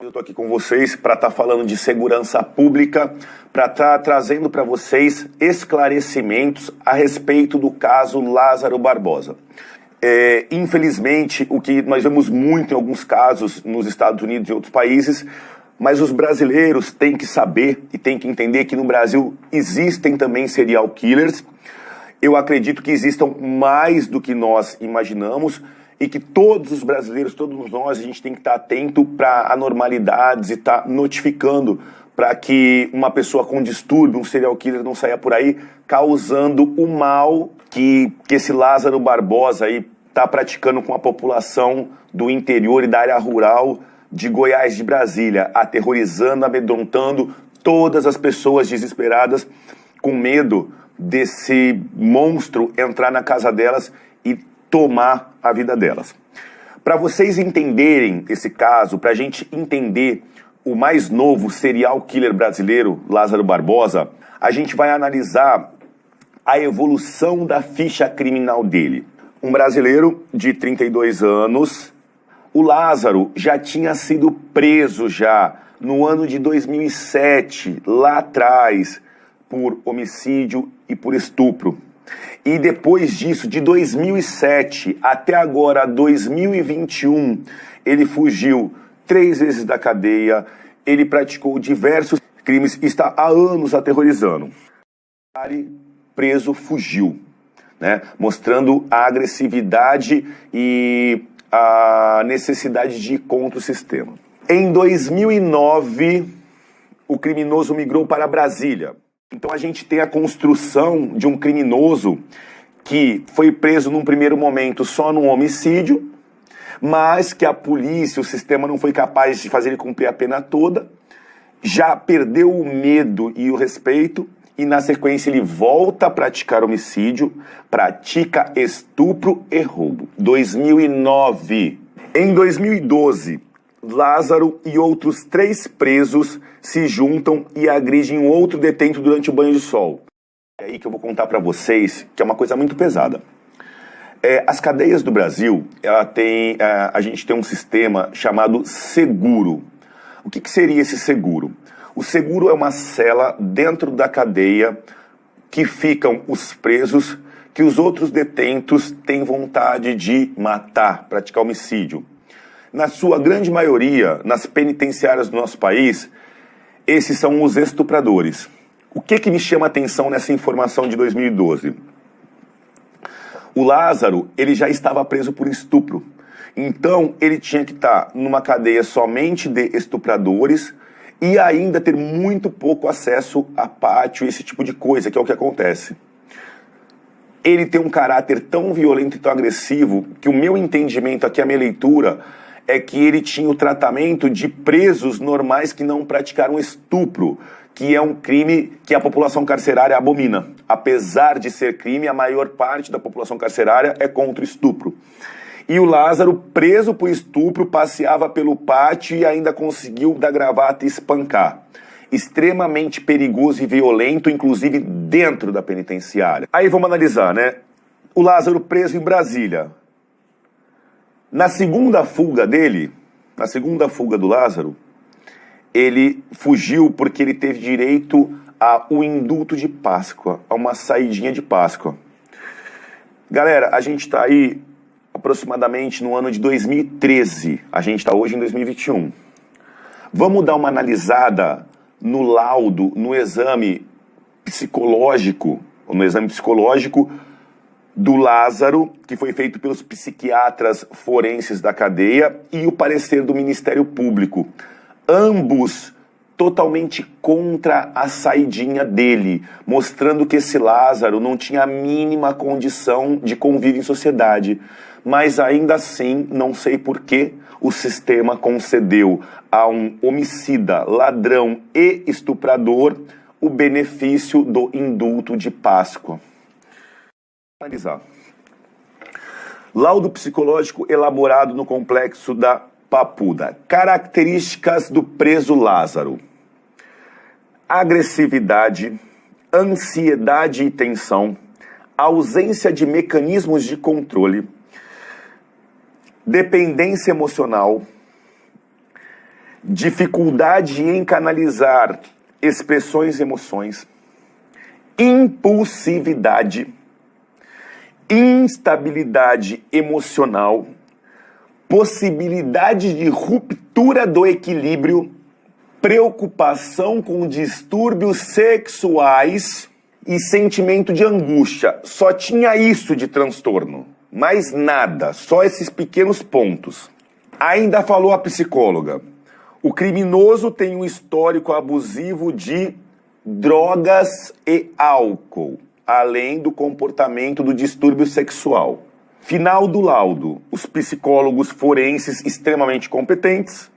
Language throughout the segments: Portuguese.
Eu estou aqui com vocês para estar falando de segurança pública, para estar trazendo para vocês esclarecimentos a respeito do caso Lázaro Barbosa. Infelizmente, o que nós vemos muito em alguns casos nos Estados Unidos e outros países, mas os brasileiros têm que saber e têm que entender que no Brasil existem também serial killers. Eu acredito que existam mais do que nós imaginamos e que todos os brasileiros, todos nós, a gente tem que estar atento para anormalidades e estar notificando para que uma pessoa com distúrbio, um serial killer, não saia por aí causando o mal que esse Lázaro Barbosa aí está praticando com a população do interior e da área rural de Goiás, de Brasília, aterrorizando, amedrontando todas as pessoas desesperadas com medo desse monstro entrar na casa delas e tomar a vida delas. Para vocês entenderem esse caso, para a gente entender o mais novo serial killer brasileiro, Lázaro Barbosa, a gente vai analisar a evolução da ficha criminal dele. Um brasileiro de 32 anos, o Lázaro já tinha sido preso já no ano de 2007, lá atrás, por homicídio e por estupro. E depois disso, de 2007 até agora, 2021, ele fugiu 3 vezes da cadeia, ele praticou diversos crimes e está há anos aterrorizando. Preso, fugiu, né? Mostrando a agressividade e a necessidade de ir contra o sistema. Em 2009, o criminoso migrou para Brasília. Então a gente tem a construção de um criminoso que foi preso num primeiro momento só num homicídio, mas que a polícia, o sistema não foi capaz de fazer ele cumprir a pena toda, já perdeu o medo e o respeito, e na sequência ele volta a praticar homicídio, pratica estupro e roubo. 2009. Em 2012... Lázaro e outros 3 presos se juntam e agridem um outro detento durante o banho de sol. É aí que eu vou contar para vocês que é uma coisa muito pesada. As cadeias do Brasil, a gente tem um sistema chamado seguro. O que seria esse seguro? O seguro é uma cela dentro da cadeia que ficam os presos que os outros detentos têm vontade de matar, praticar homicídio. Na sua grande maioria, nas penitenciárias do nosso país, esses são os estupradores. O que me chama a atenção nessa informação de 2012? O Lázaro, ele já estava preso por estupro. Então, ele tinha que estar numa cadeia somente de estupradores e ainda ter muito pouco acesso a pátio e esse tipo de coisa, que é o que acontece. Ele tem um caráter tão violento e tão agressivo que o meu entendimento aqui, a minha leitura, é que ele tinha o tratamento de presos normais que não praticaram estupro, que é um crime que a população carcerária abomina. Apesar de ser crime, a maior parte da população carcerária é contra o estupro. E o Lázaro, preso por estupro, passeava pelo pátio e ainda conseguiu dar gravata e espancar. Extremamente perigoso e violento, inclusive dentro da penitenciária. Aí vamos analisar, né? O Lázaro preso em Brasília. Na segunda fuga dele, na segunda fuga do Lázaro, ele fugiu porque ele teve direito ao indulto de Páscoa, a uma saidinha de Páscoa. Galera, a gente está aí aproximadamente no ano de 2013, a gente está hoje em 2021. Vamos dar uma analisada no laudo, no exame psicológico do Lázaro, que foi feito pelos psiquiatras forenses da cadeia, e o parecer do Ministério Público. Ambos totalmente contra a saidinha dele, mostrando que esse Lázaro não tinha a mínima condição de convívio em sociedade. Mas ainda assim, não sei por que o sistema concedeu a um homicida, ladrão e estuprador o benefício do indulto de Páscoa. Analisar. Laudo psicológico elaborado no complexo da Papuda. Características do preso Lázaro: agressividade, ansiedade e tensão, ausência de mecanismos de controle, dependência emocional, dificuldade em canalizar expressões e emoções, impulsividade, instabilidade emocional, possibilidade de ruptura do equilíbrio, preocupação com distúrbios sexuais e sentimento de angústia. Só tinha isso de transtorno, mais nada, só esses pequenos pontos. Ainda falou a psicóloga, o criminoso tem um histórico abusivo de drogas e álcool, além do comportamento do distúrbio sexual. Final do laudo, os psicólogos forenses extremamente competentes,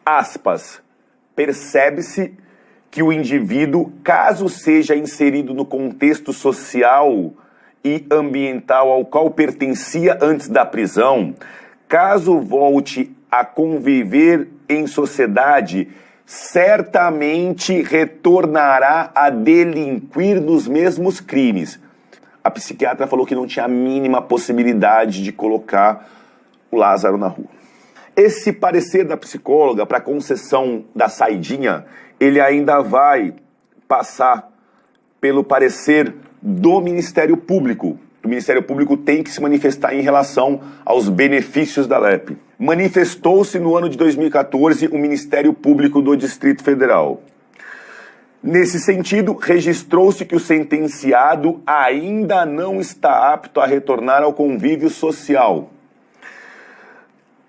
aspas, percebe-se que o indivíduo, caso seja inserido no contexto social e ambiental ao qual pertencia antes da prisão, caso volte a conviver em sociedade, certamente retornará a delinquir nos mesmos crimes. A psiquiatra falou que não tinha a mínima possibilidade de colocar o Lázaro na rua. Esse parecer da psicóloga para a concessão da saidinha, ele ainda vai passar pelo parecer do Ministério Público. O Ministério Público tem que se manifestar em relação aos benefícios da LEP. Manifestou-se no ano de 2014 o Ministério Público do Distrito Federal. Nesse sentido, registrou-se que o sentenciado ainda não está apto a retornar ao convívio social.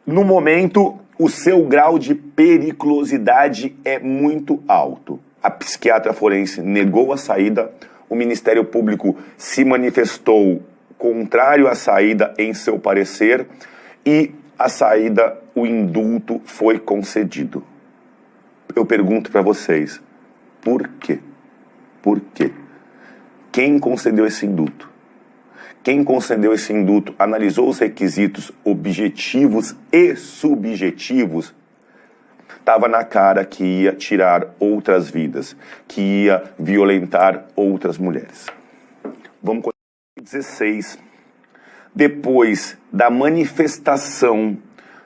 No momento, o seu grau de periculosidade é muito alto. A psiquiatra forense negou a saída, o Ministério Público se manifestou contrário à saída em seu parecer e a saída, o indulto foi concedido. Eu pergunto para vocês, por quê? Por quê? Quem concedeu esse indulto? Quem concedeu esse indulto analisou os requisitos objetivos e subjetivos. Estava na cara que ia tirar outras vidas, que ia violentar outras mulheres. Vamos continuar. 16. Depois da manifestação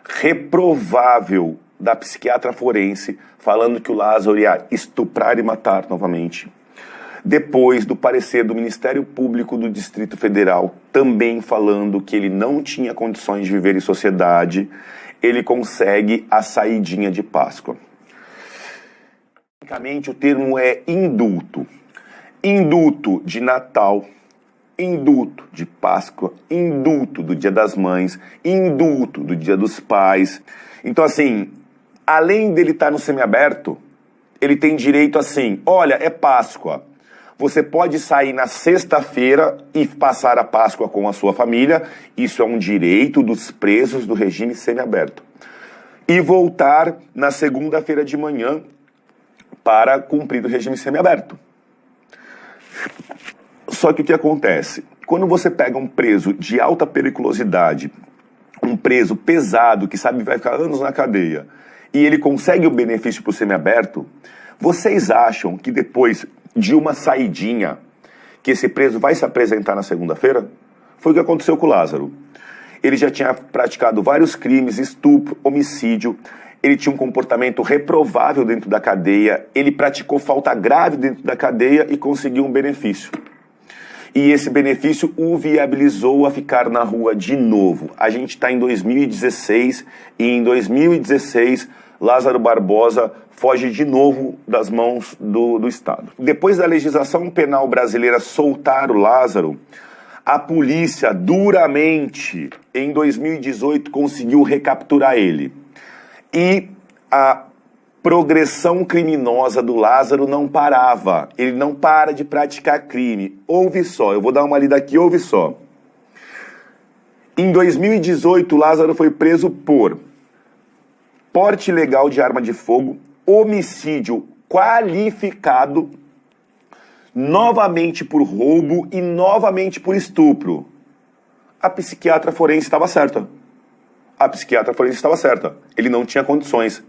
reprovável da psiquiatra forense, falando que o Lázaro ia estuprar e matar novamente. Depois do parecer do Ministério Público do Distrito Federal, também falando que ele não tinha condições de viver em sociedade, ele consegue a saidinha de Páscoa. Tecnicamente, o termo é indulto. Indulto de Natal, indulto de Páscoa, indulto do Dia das Mães, indulto do Dia dos Pais. Então, assim, além dele estar no semiaberto, ele tem direito assim, olha, é Páscoa. Você pode sair na sexta-feira e passar a Páscoa com a sua família. Isso é um direito dos presos do regime semiaberto. E voltar na segunda-feira de manhã para cumprir o regime semiaberto. Só que o que acontece? Quando você pega um preso de alta periculosidade, um preso pesado, que sabe que vai ficar anos na cadeia, e ele consegue o benefício para o semiaberto, vocês acham que depois de uma saidinha, que esse preso vai se apresentar na segunda-feira? Foi o que aconteceu com o Lázaro. Ele já tinha praticado vários crimes, estupro, homicídio, ele tinha um comportamento reprovável dentro da cadeia, ele praticou falta grave dentro da cadeia e conseguiu um benefício. E esse benefício o viabilizou a ficar na rua de novo. A gente está em 2016 e em 2016 Lázaro Barbosa foge de novo das mãos do Estado. Depois da legislação penal brasileira soltar o Lázaro, a polícia duramente, em 2018, conseguiu recapturar ele. E a progressão criminosa do Lázaro não parava. Ele não para de praticar crime. Ouve só, eu vou dar uma lida aqui, ouve só. Em 2018, Lázaro foi preso por porte ilegal de arma de fogo, homicídio qualificado, novamente por roubo e novamente por estupro. A psiquiatra forense estava certa. A psiquiatra forense estava certa. Ele não tinha condições.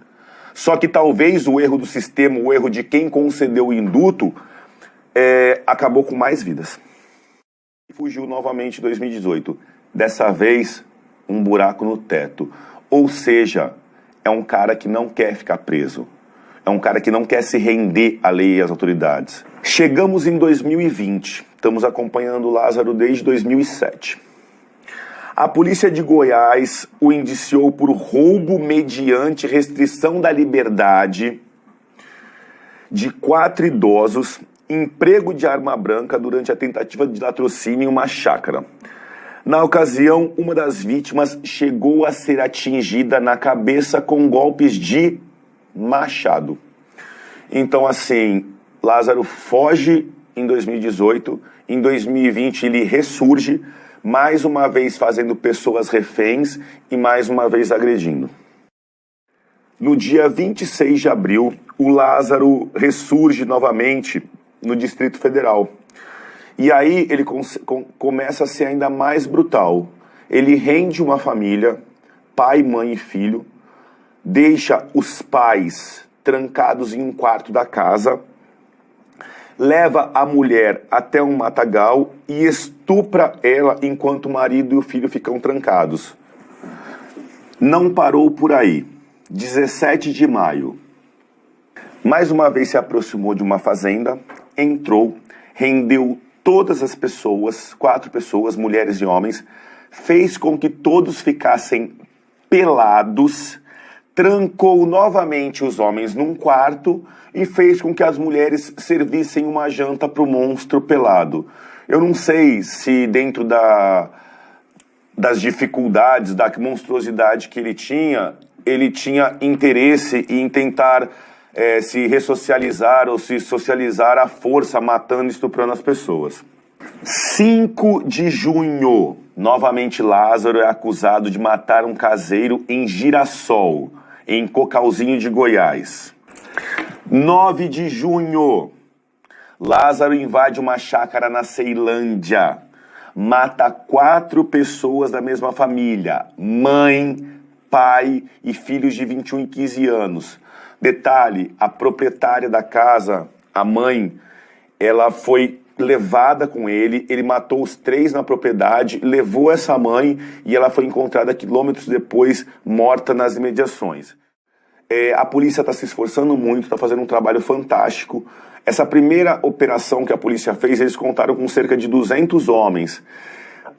Só que talvez o erro do sistema, o erro de quem concedeu o indulto, acabou com mais vidas. Fugiu novamente em 2018. Dessa vez, um buraco no teto. Ou seja, é um cara que não quer ficar preso. É um cara que não quer se render à lei e às autoridades. Chegamos em 2020. Estamos acompanhando o Lázaro desde 2007. A polícia de Goiás o indiciou por roubo mediante restrição da liberdade de 4 idosos, emprego de arma branca durante a tentativa de latrocínio em uma chácara. Na ocasião, uma das vítimas chegou a ser atingida na cabeça com golpes de machado. Então, assim, Lázaro foge em 2018, em 2020 ele ressurge, mais uma vez fazendo pessoas reféns e mais uma vez agredindo. No dia 26 de abril, o Lázaro ressurge novamente no Distrito Federal. E aí ele começa a ser ainda mais brutal. Ele rende uma família, pai, mãe e filho, deixa os pais trancados em um quarto da casa, leva a mulher até um matagal e estupra ela enquanto o marido e o filho ficam trancados. Não parou por aí. 17 de maio. Mais uma vez se aproximou de uma fazenda, entrou, rendeu todas as pessoas, 4 pessoas, mulheres e homens, fez com que todos ficassem pelados, trancou novamente os homens num quarto e fez com que as mulheres servissem uma janta para o monstro pelado. Eu não sei se dentro das dificuldades, da monstruosidade que ele tinha interesse em tentar se ressocializar ou se socializar à força, matando e estuprando as pessoas. 5 de junho, novamente Lázaro é acusado de matar um caseiro em Girassol, em Cocalzinho de Goiás. 9 de junho, Lázaro invade uma chácara na Ceilândia, mata 4 pessoas da mesma família, mãe, pai e filhos de 21 e 15 anos. Detalhe, a proprietária da casa, a mãe, ela foi levada com ele matou os 3 na propriedade, levou essa mãe e ela foi encontrada quilômetros depois, morta nas imediações. A polícia está se esforçando muito, está fazendo um trabalho fantástico. Essa primeira operação que a polícia fez, eles contaram com cerca de 200 homens.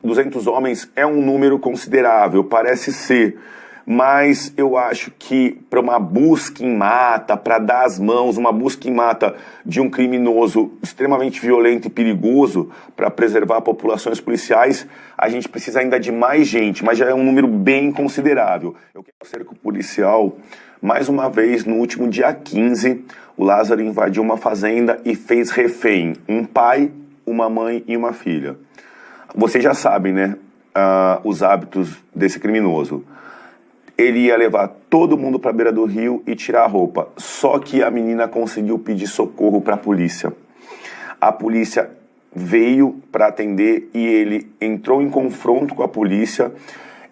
200 homens é um número considerável, parece ser. Mas eu acho que para uma busca em mata, para dar as mãos, uma busca em mata de um criminoso extremamente violento e perigoso para preservar populações policiais, a gente precisa ainda de mais gente, mas já é um número bem considerável. Eu quero cerco policial, mais uma vez, no último dia 15, o Lázaro invadiu uma fazenda e fez refém um pai, uma mãe e uma filha. Vocês já sabem, né, os hábitos desse criminoso. Ele ia levar todo mundo para a beira do rio e tirar a roupa. Só que a menina conseguiu pedir socorro para a polícia. A polícia veio para atender e ele entrou em confronto com a polícia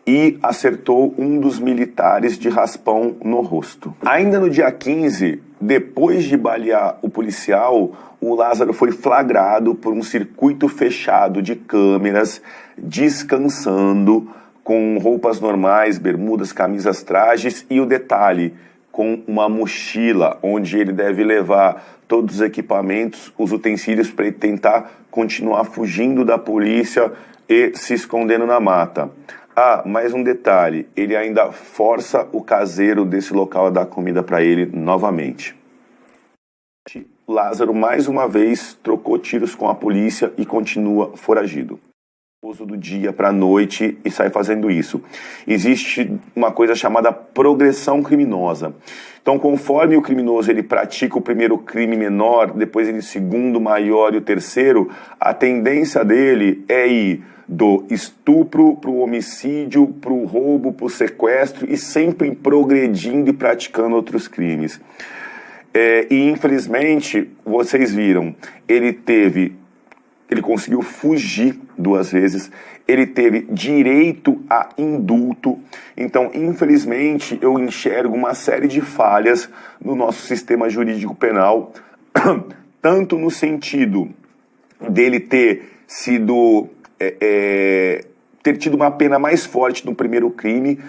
e acertou um dos militares de raspão no rosto. Ainda no dia 15, depois de balear o policial, o Lázaro foi flagrado por um circuito fechado de câmeras, descansando, com roupas normais, bermudas, camisas, trajes e o detalhe, com uma mochila onde ele deve levar todos os equipamentos, os utensílios para ele tentar continuar fugindo da polícia e se escondendo na mata. Mais um detalhe, ele ainda força o caseiro desse local a dar comida para ele novamente. Lázaro mais uma vez trocou tiros com a polícia e continua foragido. Do dia para a noite e sai fazendo isso. Existe uma coisa chamada progressão criminosa. Então, conforme o criminoso ele pratica o primeiro crime menor, depois ele segundo maior e o terceiro, a tendência dele é ir do estupro para o homicídio, para o roubo, para o sequestro e sempre progredindo e praticando outros crimes. E infelizmente, vocês viram, ele conseguiu fugir 2 vezes, ele teve direito a indulto. Então, infelizmente, eu enxergo uma série de falhas no nosso sistema jurídico penal, tanto no sentido dele ter sido ter tido uma pena mais forte no primeiro crime,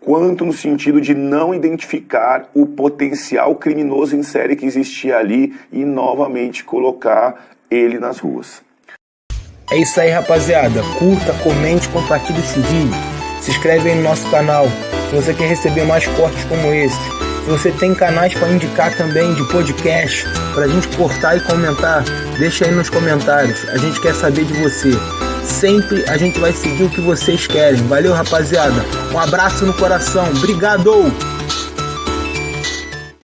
quanto no sentido de não identificar o potencial criminoso em série que existia ali e novamente colocar ele nas ruas. É isso aí, rapaziada. Curta, comente, compartilhe esse vídeo. Se inscreve aí no nosso canal se você quer receber mais cortes como esse. Se você tem canais para indicar também de podcast, para a gente cortar e comentar, deixa aí nos comentários. A gente quer saber de você. Sempre a gente vai seguir o que vocês querem. Valeu, rapaziada. Um abraço no coração. Obrigado!